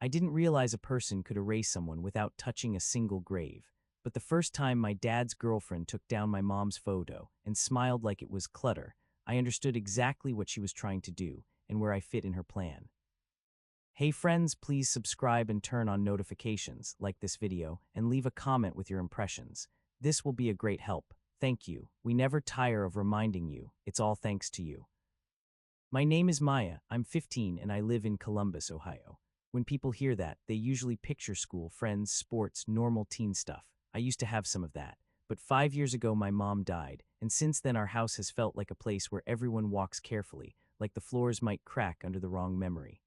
I didn't realize a person could erase someone without touching a single grave. But the first time my dad's girlfriend took down my mom's photo and smiled like it was clutter, I understood exactly what she was trying to do and where I fit in her plan. Hey friends, please subscribe and turn on notifications, like this video, and leave a comment with your impressions. This will be a great help. Thank you. We never tire of reminding you. It's all thanks to you. My name is Maya. I'm 15 and I live in Columbus, Ohio. When people hear that, they usually picture school, friends, sports, normal teen stuff. I used to have some of that. But 5 years ago my mom died, and since then our house has felt like a place where everyone walks carefully, like the floors might crack under the wrong memory.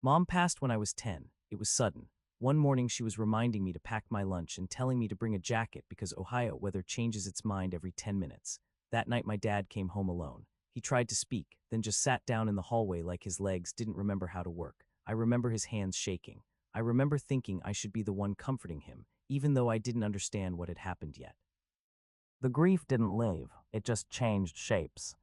Mom passed when I was 10. It was sudden. One morning she was reminding me to pack my lunch and telling me to bring a jacket because Ohio weather changes its mind every 10 minutes. That night my dad came home alone. He tried to speak, then just sat down in the hallway like his legs didn't remember how to work. I remember his hands shaking. I remember thinking I should be the one comforting him, even though I didn't understand what had happened yet. The grief didn't leave, it just changed shapes.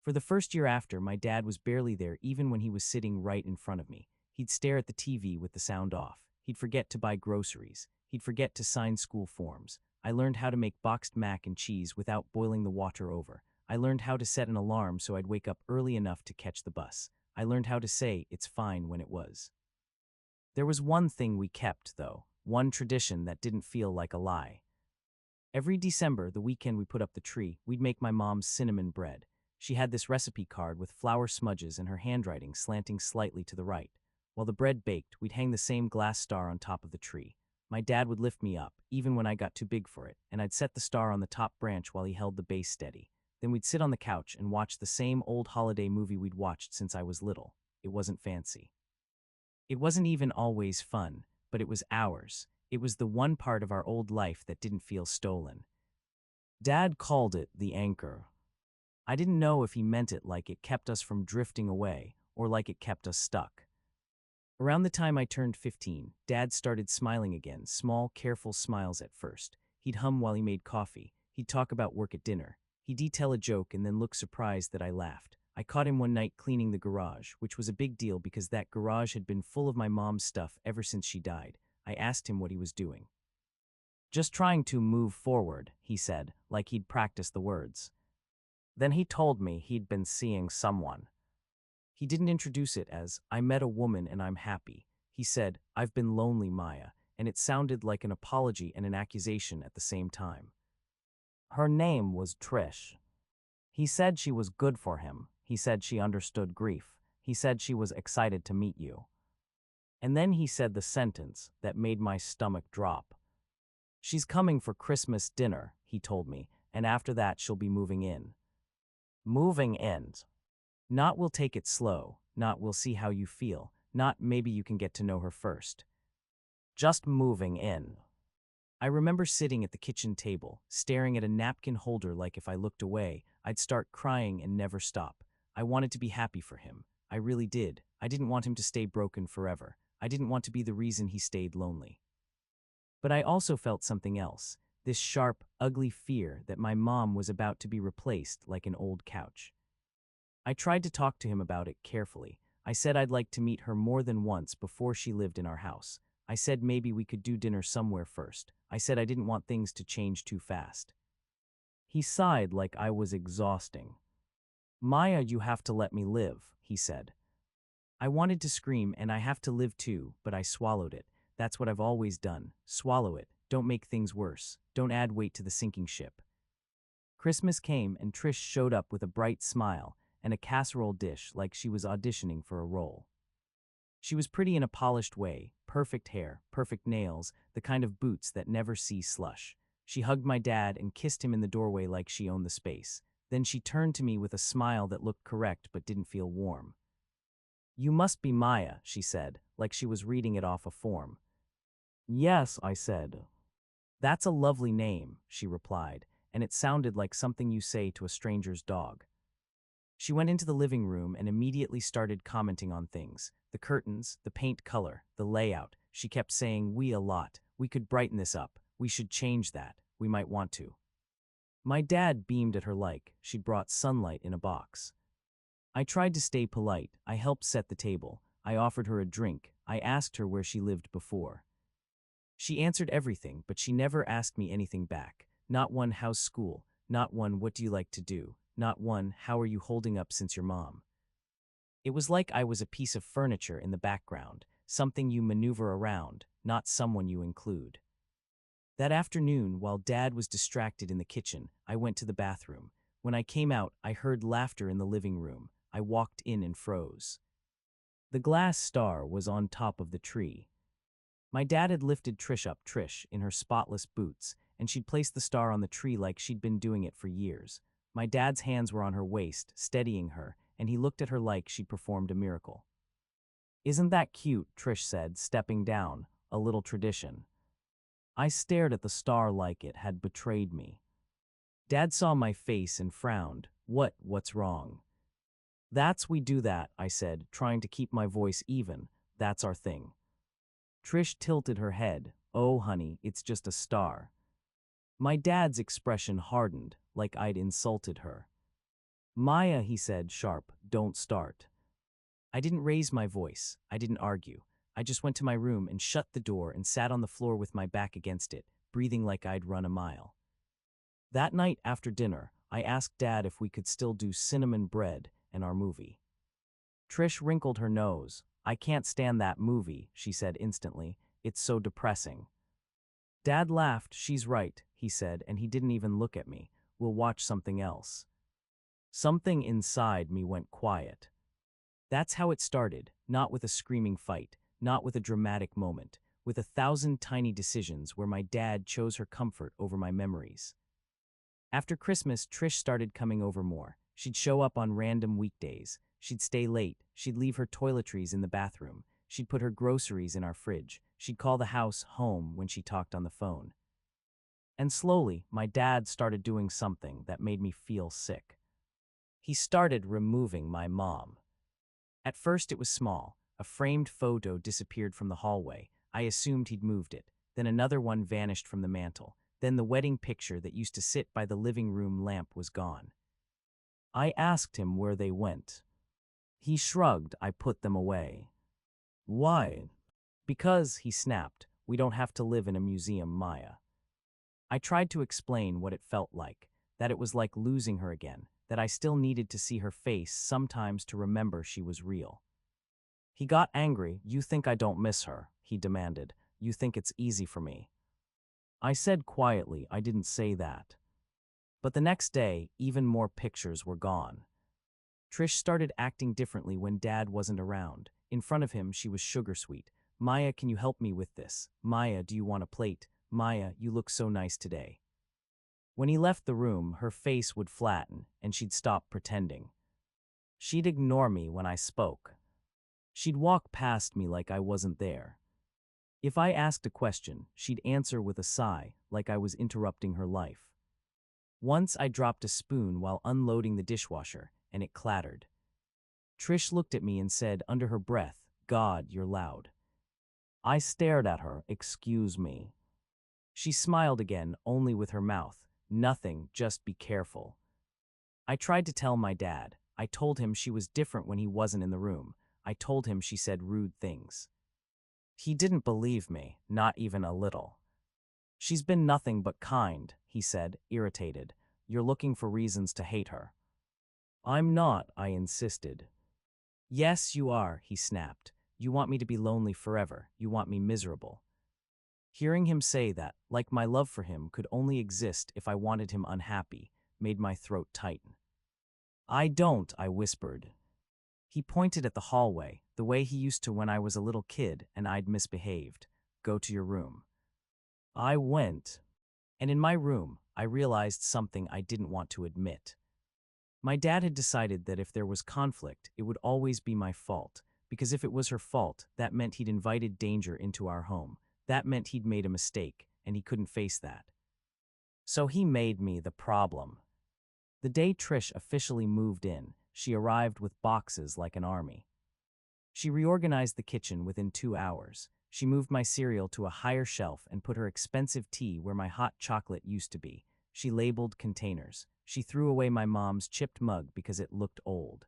For the first year after, my dad was barely there even when he was sitting right in front of me. He'd stare at the TV with the sound off. He'd forget to buy groceries. He'd forget to sign school forms. I learned how to make boxed mac and cheese without boiling the water over. I learned how to set an alarm so I'd wake up early enough to catch the bus. I learned how to say it's fine when it was. There was one thing we kept, though, one tradition that didn't feel like a lie. Every December, the weekend we put up the tree, we'd make my mom's cinnamon bread. She had this recipe card with flour smudges and her handwriting slanting slightly to the right. While the bread baked, we'd hang the same glass star on top of the tree. My dad would lift me up, even when I got too big for it, and I'd set the star on the top branch while he held the base steady. Then we'd sit on the couch and watch the same old holiday movie we'd watched since I was little. It wasn't fancy. It wasn't even always fun, but it was ours. It was the one part of our old life that didn't feel stolen. Dad called it the anchor. I didn't know if he meant it like it kept us from drifting away or like it kept us stuck. Around the time I turned 15, Dad started smiling again, small, careful smiles at first. He'd hum while he made coffee. He'd talk about work at dinner. He'd tell a joke and then look surprised that I laughed. I caught him one night cleaning the garage, which was a big deal because that garage had been full of my mom's stuff ever since she died. I asked him what he was doing. Just trying to move forward, he said, like he'd practiced the words. Then he told me he'd been seeing someone. He didn't introduce it as, I met a woman and I'm happy. He said, I've been lonely, Maya, and it sounded like an apology and an accusation at the same time. Her name was Trish. He said she was good for him. He said she understood grief. He said she was excited to meet you. And then he said the sentence that made my stomach drop. She's coming for Christmas dinner, he told me, and after that she'll be moving in. Moving in. Not we'll take it slow, not we'll see how you feel, not maybe you can get to know her first. Just moving in. I remember sitting at the kitchen table, staring at a napkin holder like if I looked away, I'd start crying and never stop. I wanted to be happy for him. I really did. I didn't want him to stay broken forever. I didn't want to be the reason he stayed lonely. But I also felt something else, this sharp, ugly fear that my mom was about to be replaced like an old couch. I tried to talk to him about it carefully. I said I'd like to meet her more than once before she lived in our house. I said maybe we could do dinner somewhere first. I said I didn't want things to change too fast. He sighed like I was exhausting. Maya, you have to let me live, he said. I wanted to scream and I have to live too, but I swallowed it. That's what I've always done. Swallow it. Don't make things worse. Don't add weight to the sinking ship. Christmas came and Trish showed up with a bright smile and a casserole dish like she was auditioning for a role. She was pretty in a polished way, perfect hair, perfect nails, the kind of boots that never see slush. She hugged my dad and kissed him in the doorway like she owned the space. Then she turned to me with a smile that looked correct but didn't feel warm. You must be Maya, she said, like she was reading it off a form. Yes, I said. That's a lovely name, she replied, and it sounded like something you say to a stranger's dog. She went into the living room and immediately started commenting on things. The curtains, the paint color, the layout. She kept saying we a lot. We could brighten this up. We should change that. We might want to. My dad beamed at her like she'd brought sunlight in a box. I tried to stay polite. I helped set the table. I offered her a drink, I asked her where she lived before. She answered everything, but she never asked me anything back. Not one how's school, not one what do you like to do, not one how are you holding up since your mom. It was like I was a piece of furniture in the background, something you maneuver around, not someone you include. That afternoon, while Dad was distracted in the kitchen, I went to the bathroom. When I came out, I heard laughter in the living room. I walked in and froze. The glass star was on top of the tree. My dad had lifted Trish up, Trish, in her spotless boots, and she'd placed the star on the tree like she'd been doing it for years. My dad's hands were on her waist, steadying her, and he looked at her like she'd performed a miracle. "Isn't that cute?" Trish said, stepping down, a little tradition. I stared at the star like it had betrayed me. Dad saw my face and frowned. What's wrong?" "That's we do that," I said, trying to keep my voice even. "That's our thing." Trish tilted her head. "Oh, honey, it's just a star." My dad's expression hardened, like I'd insulted her. "Maya," he said, sharp, "don't start." I didn't raise my voice. I didn't argue. I just went to my room and shut the door and sat on the floor with my back against it, breathing like I'd run a mile. That night after dinner, I asked Dad if we could still do cinnamon bread and our movie. Trish wrinkled her nose. "I can't stand that movie," she said instantly. "It's so depressing." Dad laughed. "She's right," he said, and he didn't even look at me. "We'll watch something else." Something inside me went quiet. That's how it started, not with a screaming fight, not with a dramatic moment, with 1,000 tiny decisions where my dad chose her comfort over my memories. After Christmas, Trish started coming over more. She'd show up on random weekdays. She'd stay late. She'd leave her toiletries in the bathroom. She'd put her groceries in our fridge. She'd call the house home when she talked on the phone. And slowly, my dad started doing something that made me feel sick. He started removing my mom. At first it was small. A framed photo disappeared from the hallway. I assumed he'd moved it. Then another one vanished from the mantel. Then the wedding picture that used to sit by the living room lamp was gone. I asked him where they went. He shrugged. I put them away. "Why?" "Because," he snapped, "we don't have to live in a museum, Maya." I tried to explain what it felt like, that it was like losing her again, that I still needed to see her face sometimes to remember she was real. He got angry. "You think I don't miss her?" he demanded. "You think it's easy for me?" I said quietly, "I didn't say that." But the next day, even more pictures were gone. Trish started acting differently when Dad wasn't around. In front of him, she was sugar sweet. "Maya, can you help me with this? Maya, do you want a plate? Maya, you look so nice today." When he left the room, her face would flatten, and she'd stop pretending. She'd ignore me when I spoke. She'd walk past me like I wasn't there. If I asked a question, she'd answer with a sigh, like I was interrupting her life. Once I dropped a spoon while unloading the dishwasher, and it clattered. Trish looked at me and said under her breath, "God, you're loud." I stared at her. "Excuse me." She smiled again, only with her mouth. "Nothing, just be careful." I tried to tell my dad. I told him she was different when he wasn't in the room. I told him she said rude things. He didn't believe me, not even a little. "She's been nothing but kind," he said, irritated. "You're looking for reasons to hate her." "I'm not," I insisted. "Yes, you are," he snapped. "You want me to be lonely forever. You want me miserable." Hearing him say that, like my love for him could only exist if I wanted him unhappy, made my throat tighten. "I don't," I whispered. He pointed at the hallway, the way he used to when I was a little kid and I'd misbehaved. "Go to your room." I went. And in my room, I realized something I didn't want to admit. My dad had decided that if there was conflict, it would always be my fault, because if it was her fault, that meant he'd invited danger into our home. That meant he'd made a mistake, and he couldn't face that. So he made me the problem. The day Trish officially moved in, she arrived with boxes like an army. She reorganized the kitchen within 2 hours. She moved my cereal to a higher shelf and put her expensive tea where my hot chocolate used to be. She labeled containers. She threw away my mom's chipped mug because it looked old.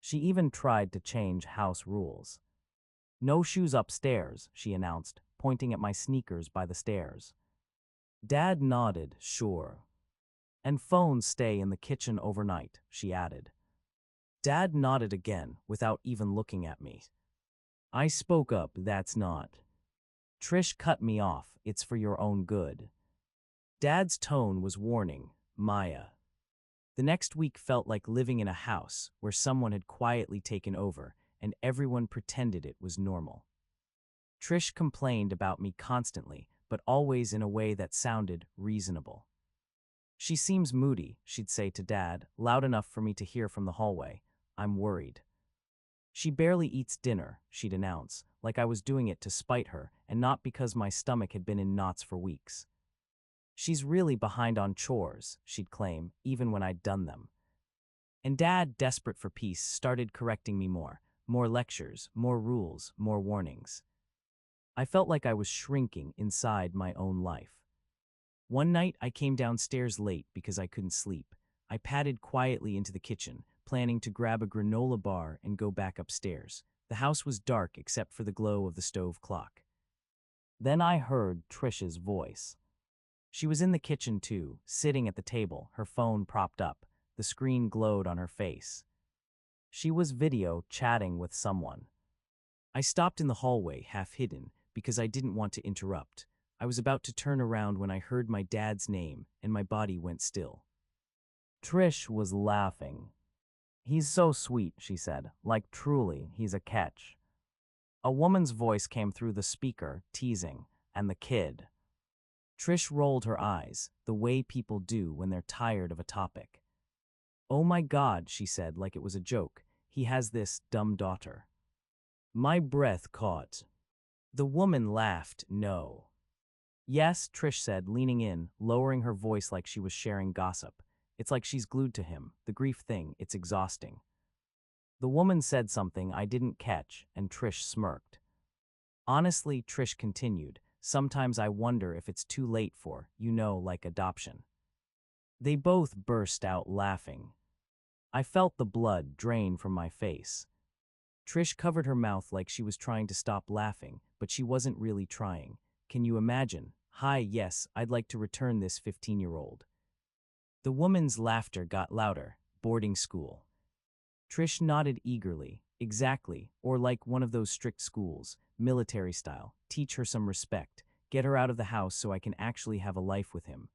She even tried to change house rules. No shoes upstairs, she announced, pointing at my sneakers by the stairs. Dad nodded, sure. And phones stay in the kitchen overnight, she added. Dad nodded again, without even looking at me. I spoke up, that's not. Trish cut me off, it's for your own good. Dad's tone was warning, Maya. The next week felt like living in a house where someone had quietly taken over and everyone pretended it was normal. Trish complained about me constantly, but always in a way that sounded reasonable. She seems moody, she'd say to Dad, loud enough for me to hear from the hallway. I'm worried. She barely eats dinner, she'd announce, like I was doing it to spite her and not because my stomach had been in knots for weeks. She's really behind on chores, she'd claim, even when I'd done them. And Dad, desperate for peace, started correcting me more lectures, more rules, more warnings. I felt like I was shrinking inside my own life. One night, I came downstairs late because I couldn't sleep. I padded quietly into the kitchen, planning to grab a granola bar and go back upstairs. The house was dark except for the glow of the stove clock. Then I heard Trish's voice. She was in the kitchen too, sitting at the table, her phone propped up. The screen glowed on her face. She was video chatting with someone. I stopped in the hallway, half hidden, because I didn't want to interrupt. I was about to turn around when I heard my dad's name, and my body went still. Trish was laughing. He's so sweet, she said, like truly, he's a catch. A woman's voice came through the speaker, teasing, and the kid. Trish rolled her eyes, the way people do when they're tired of a topic. Oh my God, she said like it was a joke, he has this dumb daughter. My breath caught. The woman laughed, no. Yes, Trish said, leaning in, lowering her voice like she was sharing gossip. It's like she's glued to him, the grief thing, it's exhausting. The woman said something I didn't catch, and Trish smirked. Honestly, Trish continued, sometimes I wonder if it's too late for, like adoption. They both burst out laughing. I felt the blood drain from my face. Trish covered her mouth like she was trying to stop laughing, but she wasn't really trying. Can you imagine? Hi, yes, I'd like to return this 15-year-old. The woman's laughter got louder. Boarding school. Trish nodded eagerly. Exactly, or like one of those strict schools, military style. Teach her some respect. Get her out of the house so I can actually have a life with him.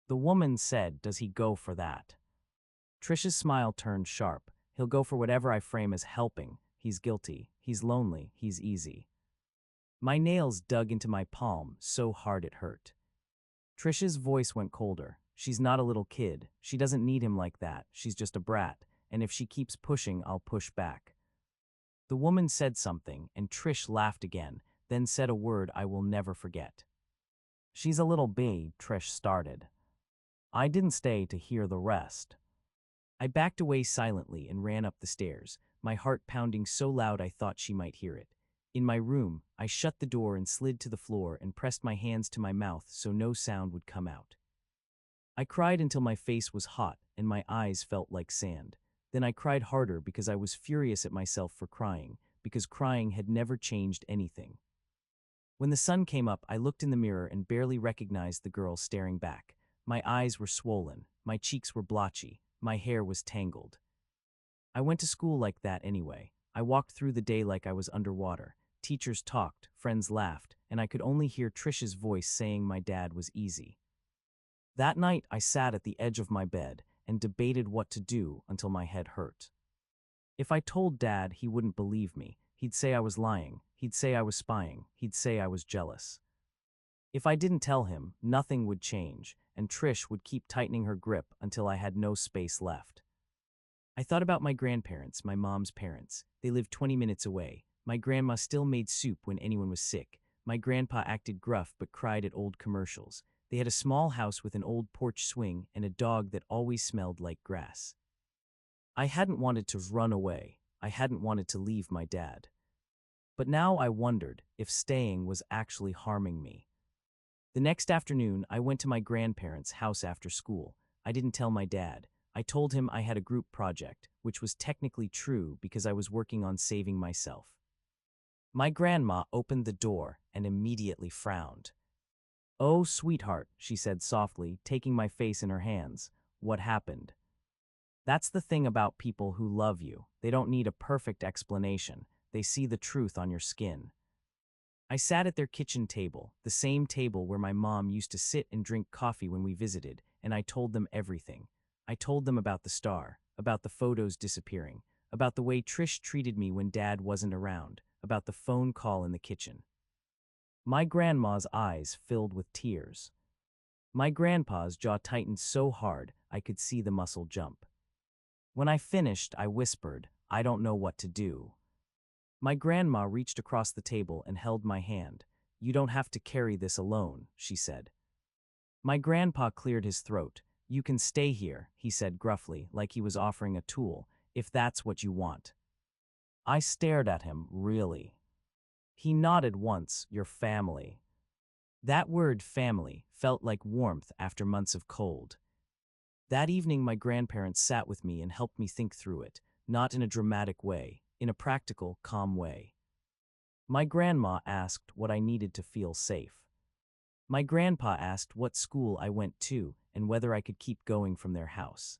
The woman said, does he go for that? Trish's smile turned sharp. He'll go for whatever I frame as helping. He's guilty. He's lonely. He's easy. My nails dug into my palm so hard it hurt. Trish's voice went colder. She's not a little kid. She doesn't need him like that. She's just a brat. And if she keeps pushing, I'll push back. The woman said something, and Trish laughed again, then said a word I will never forget. She's a little babe, Trish started. I didn't stay to hear the rest. I backed away silently and ran up the stairs, my heart pounding so loud I thought she might hear it. In my room, I shut the door and slid to the floor and pressed my hands to my mouth so no sound would come out. I cried until my face was hot and my eyes felt like sand. Then I cried harder because I was furious at myself for crying, because crying had never changed anything. When the sun came up, I looked in the mirror and barely recognized the girl staring back. My eyes were swollen, my cheeks were blotchy, my hair was tangled. I went to school like that anyway. I walked through the day like I was underwater. Teachers talked, friends laughed, and I could only hear Trish's voice saying my dad was easy. That night, I sat at the edge of my bed and debated what to do until my head hurt. If I told Dad, he wouldn't believe me. He'd say I was lying. He'd say I was spying. He'd say I was jealous. If I didn't tell him, nothing would change, and Trish would keep tightening her grip until I had no space left. I thought about my grandparents, my mom's parents. They lived 20 minutes away. My grandma still made soup when anyone was sick. My grandpa acted gruff but cried at old commercials. They had a small house with an old porch swing and a dog that always smelled like grass. I hadn't wanted to run away. I hadn't wanted to leave my dad. But now I wondered if staying was actually harming me. The next afternoon, I went to my grandparents' house after school. I didn't tell my dad. I told him I had a group project, which was technically true because I was working on saving myself. My grandma opened the door and immediately frowned. "Oh, sweetheart," she said softly, taking my face in her hands. "What happened?" That's the thing about people who love you. They don't need a perfect explanation. They see the truth on your skin. I sat at their kitchen table, the same table where my mom used to sit and drink coffee when we visited, and I told them everything. I told them about the star, about the photos disappearing, about the way Trish treated me when Dad wasn't around, about the phone call in the kitchen. My grandma's eyes filled with tears. My grandpa's jaw tightened so hard I could see the muscle jump. When I finished, I whispered, "I don't know what to do." My grandma reached across the table and held my hand. "You don't have to carry this alone," she said. My grandpa cleared his throat. "You can stay here," he said gruffly, like he was offering a tool, "if that's what you want." I stared at him, really. He nodded once. "Your family." That word family felt like warmth after months of cold. That evening, my grandparents sat with me and helped me think through it, not in a dramatic way, in a practical, calm way. My grandma asked what I needed to feel safe. My grandpa asked what school I went to and whether I could keep going from their house.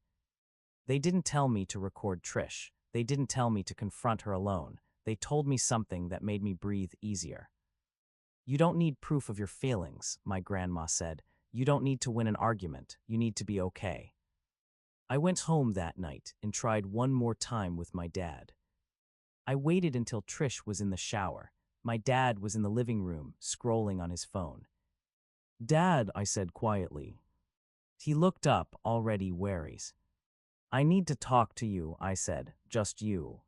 They didn't tell me to record Trish. They didn't tell me to confront her alone. They told me something that made me breathe easier. "You don't need proof of your feelings," my grandma said. "You don't need to win an argument. You need to be okay." I went home that night and tried one more time with my dad. I waited until Trish was in the shower. My dad was in the living room, scrolling on his phone. "Dad," I said quietly. He looked up, already wary. "I need to talk to you," I said, "just you."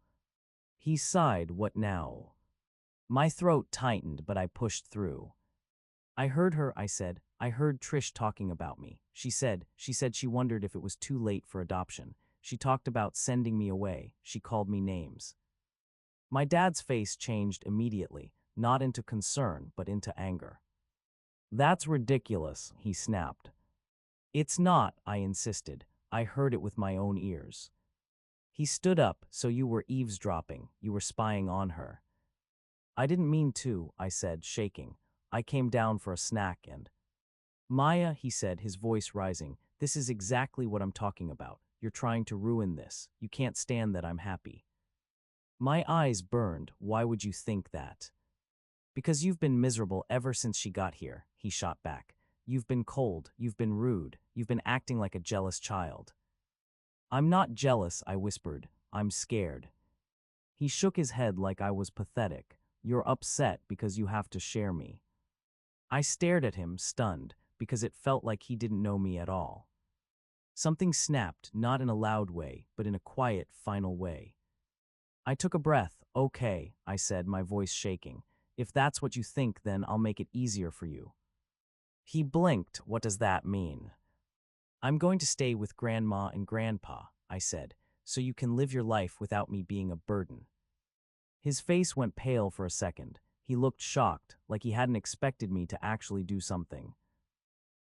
He sighed. "What now?" My throat tightened, but I pushed through. "I heard her," I said. "I heard Trish talking about me. She said she wondered if it was too late for adoption. She talked about sending me away. She called me names." My dad's face changed immediately, not into concern, but into anger. "That's ridiculous," he snapped. "It's not," I insisted. "I heard it with my own ears." He stood up. "So you were eavesdropping. You were spying on her." "I didn't mean to," I said, shaking. "I came down for a snack and—" "Maya," he said, his voice rising, "this is exactly what I'm talking about. You're trying to ruin this. You can't stand that I'm happy." My eyes burned. "Why would you think that?" "Because you've been miserable ever since she got here," he shot back. "You've been cold, you've been rude, you've been acting like a jealous child." "I'm not jealous," I whispered. "I'm scared." He shook his head like I was pathetic. "You're upset because you have to share me." I stared at him, stunned, because it felt like he didn't know me at all. Something snapped, not in a loud way, but in a quiet, final way. I took a breath. "Okay," I said, my voice shaking. "If that's what you think, then I'll make it easier for you." He blinked. "What does that mean?" "I'm going to stay with Grandma and Grandpa," I said, "so you can live your life without me being a burden." His face went pale for a second. He looked shocked, like he hadn't expected me to actually do something.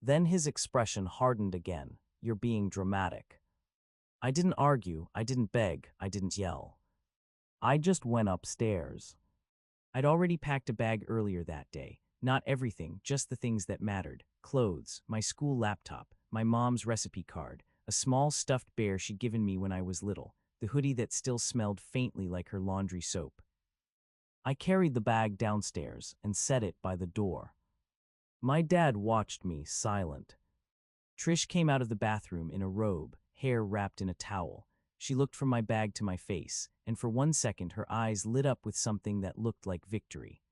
Then his expression hardened again. "You're being dramatic." I didn't argue, I didn't beg, I didn't yell. I just went upstairs. I'd already packed a bag earlier that day. Not everything, just the things that mattered. Clothes, my school laptop, my mom's recipe card, a small stuffed bear she'd given me when I was little, the hoodie that still smelled faintly like her laundry soap. I carried the bag downstairs and set it by the door. My dad watched me, silent. Trish came out of the bathroom in a robe, hair wrapped in a towel. She looked from my bag to my face, and for 1 second her eyes lit up with something that looked like victory.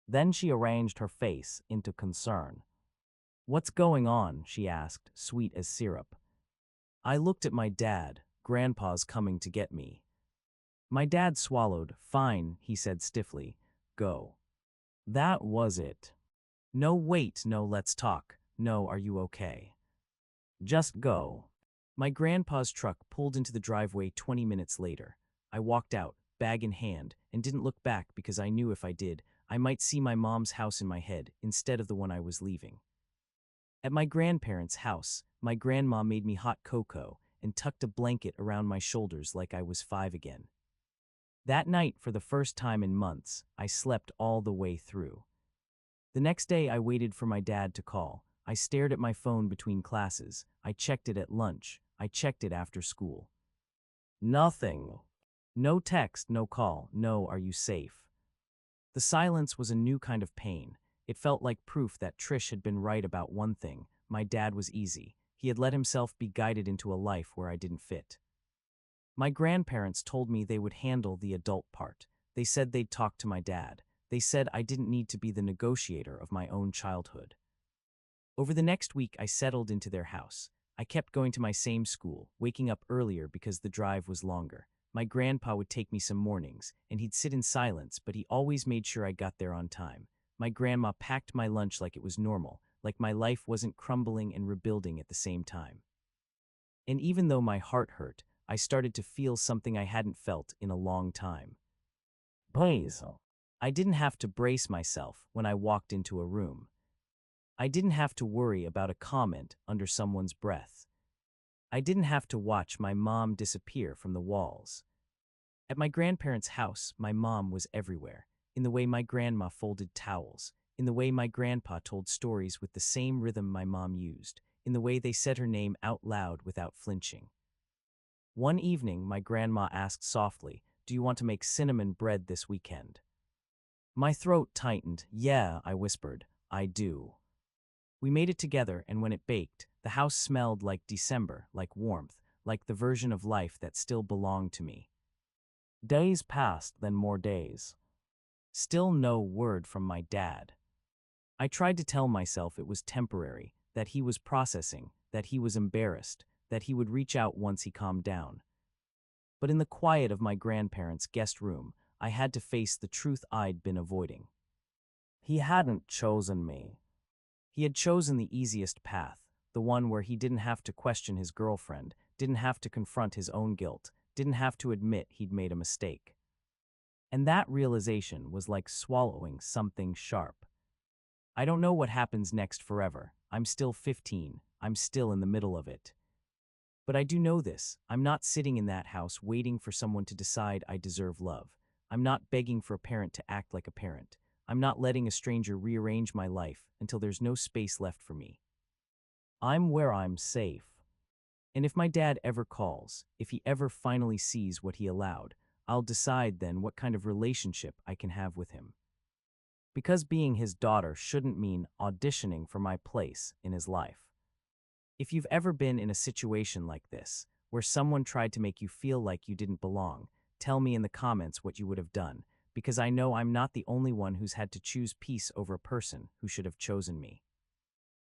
Then she arranged her face into concern. "What's going on?" she asked, sweet as syrup. I looked at my dad. "Grandpa's coming to get me." My dad swallowed. "Fine," he said stiffly. "Go." That was it. No wait, no let's talk. No, are you okay? Just go. My grandpa's truck pulled into the driveway 20 minutes later. I walked out, bag in hand, and didn't look back because I knew if I did, I might see my mom's house in my head instead of the one I was leaving. At my grandparents' house, my grandma made me hot cocoa and tucked a blanket around my shoulders like I was 5 again. That night, for the first time in months, I slept all the way through. The next day, I waited for my dad to call. I stared at my phone between classes. I checked it at lunch. I checked it after school. Nothing. No text, no call, no "are you safe?" The silence was a new kind of pain. It felt like proof that Trish had been right about one thing: my dad was easy. He had let himself be guided into a life where I didn't fit. My grandparents told me they would handle the adult part. They said they'd talk to my dad. They said I didn't need to be the negotiator of my own childhood. Over the next week, I settled into their house. I kept going to my same school, waking up earlier because the drive was longer. My grandpa would take me some mornings, and he'd sit in silence, but he always made sure I got there on time. My grandma packed my lunch like it was normal, like my life wasn't crumbling and rebuilding at the same time. And even though my heart hurt, I started to feel something I hadn't felt in a long time. Please. I didn't have to brace myself when I walked into a room. I didn't have to worry about a comment under someone's breath. I didn't have to watch my mom disappear from the walls. At my grandparents' house, my mom was everywhere, in the way my grandma folded towels, in the way my grandpa told stories with the same rhythm my mom used, in the way they said her name out loud without flinching. One evening, my grandma asked softly, "Do you want to make cinnamon bread this weekend?" My throat tightened. "Yeah," I whispered, "I do." We made it together, and when it baked, the house smelled like December, like warmth, like the version of life that still belonged to me. Days passed, then more days. Still no word from my dad. I tried to tell myself it was temporary, that he was processing, that he was embarrassed, that he would reach out once he calmed down. But in the quiet of my grandparents' guest room, I had to face the truth I'd been avoiding. He hadn't chosen me. He had chosen the easiest path, the one where he didn't have to question his girlfriend, didn't have to confront his own guilt, didn't have to admit he'd made a mistake. And that realization was like swallowing something sharp. I don't know what happens next forever. I'm still 15. I'm still in the middle of it. But I do know this: I'm not sitting in that house waiting for someone to decide I deserve love. I'm not begging for a parent to act like a parent. I'm not letting a stranger rearrange my life until there's no space left for me. I'm where I'm safe. And if my dad ever calls, if he ever finally sees what he allowed, I'll decide then what kind of relationship I can have with him. Because being his daughter shouldn't mean auditioning for my place in his life. If you've ever been in a situation like this, where someone tried to make you feel like you didn't belong, tell me in the comments what you would have done, because I know I'm not the only one who's had to choose peace over a person who should have chosen me.